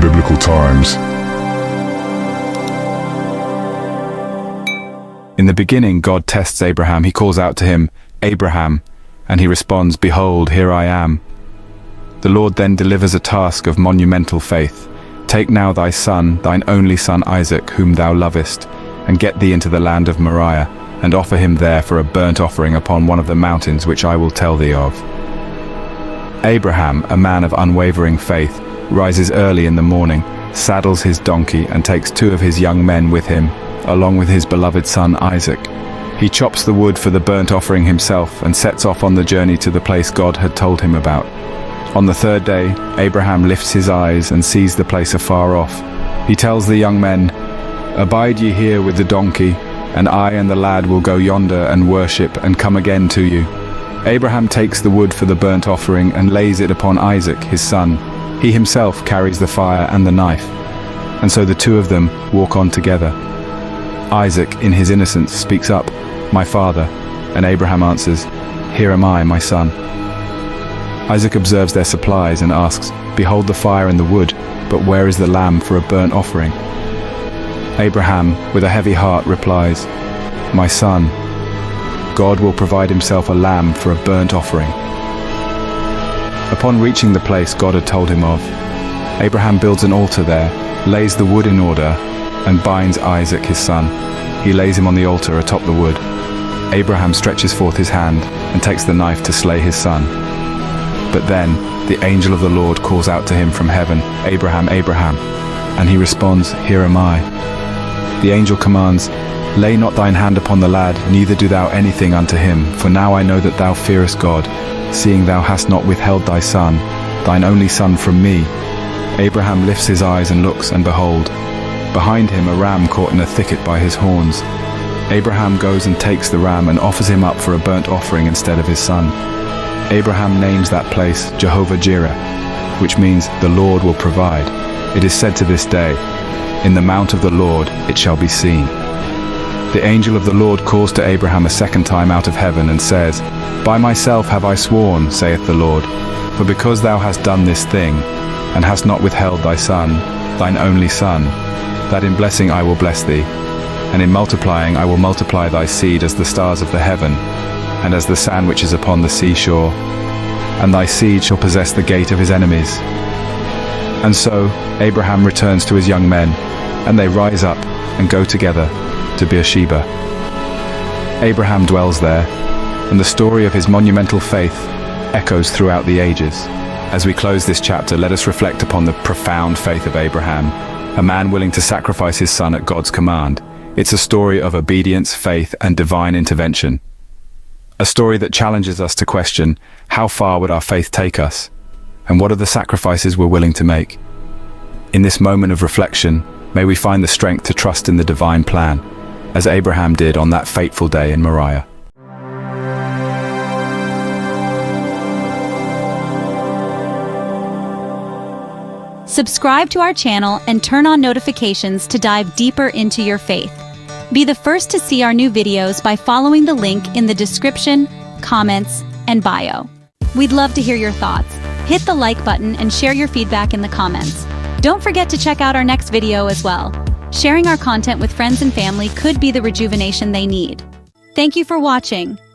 biblical times. In the beginning, God tests Abraham. He calls out to him, "Abraham," and he responds, "Behold, here I am." The Lord then delivers a task of monumental faith. "Take now thy son, thine only son Isaac, whom thou lovest, and get thee into the land of Moriah, and offer him there for a burnt offering upon one of the mountains which I will tell thee of." Abraham, a man of unwavering faith, rises early in the morning, saddles his donkey, and takes 2 of his young men with him, along with his beloved son Isaac. He chops the wood for the burnt offering himself and sets off on the journey to the place God had told him about. On the 3rd day, Abraham lifts his eyes and sees the place afar off. He tells the young men, "Abide ye here with the donkey, and I and the lad will go yonder and worship and come again to you." Abraham takes the wood for the burnt offering and lays it upon Isaac, his son. He himself carries the fire and the knife. And so the 2 of them walk on together. Isaac, in his innocence, speaks up, "My father," and Abraham answers, "Here am I, my son." Isaac observes their supplies and asks, "Behold the fire and the wood, but where is the lamb for a burnt offering?" Abraham, with a heavy heart, replies, "My son, God will provide himself a lamb for a burnt offering." Upon reaching the place God had told him of, Abraham builds an altar there, lays the wood in order, and binds Isaac his son. He lays him on the altar atop the wood. Abraham stretches forth his hand and takes the knife to slay his son. But then the angel of the Lord calls out to him from heaven, "Abraham, Abraham," and he responds, "Here am I." The angel commands, "Lay not thine hand upon the lad, neither do thou anything unto him, for now I know that thou fearest God, seeing thou hast not withheld thy son, thine only son, from me." Abraham lifts his eyes and looks, and behold, behind him a ram caught in a thicket by his horns. Abraham goes and takes the ram and offers him up for a burnt offering instead of his son. Abraham names that place Jehovah-Jireh, which means the Lord will provide. It is said to this day, "In the mount of the Lord it shall be seen." The angel of the Lord calls to Abraham a 2nd time out of heaven and says, "By myself have I sworn, saith the Lord, for because thou hast done this thing, and hast not withheld thy son, thine only son, that in blessing I will bless thee, and in multiplying I will multiply thy seed as the stars of the heaven, and as the sand which is upon the seashore, and thy seed shall possess the gate of his enemies." And so Abraham returns to his young men, and they rise up and go together to Beersheba. Abraham dwells there, and the story of his monumental faith echoes throughout the ages. As we close this chapter, let us reflect upon the profound faith of Abraham, a man willing to sacrifice his son at God's command. It's a story of obedience, faith, and divine intervention. A story that challenges us to question, how far would our faith take us? And what are the sacrifices we're willing to make? In this moment of reflection, may we find the strength to trust in the divine plan, as Abraham did on that fateful day in Moriah. Subscribe to our channel and turn on notifications to dive deeper into your faith. Be the first to see our new videos by following the link in the description, comments, and bio. We'd love to hear your thoughts. Hit the like button and share your feedback in the comments. Don't forget to check out our next video as well. Sharing our content with friends and family could be the rejuvenation they need. Thank you for watching.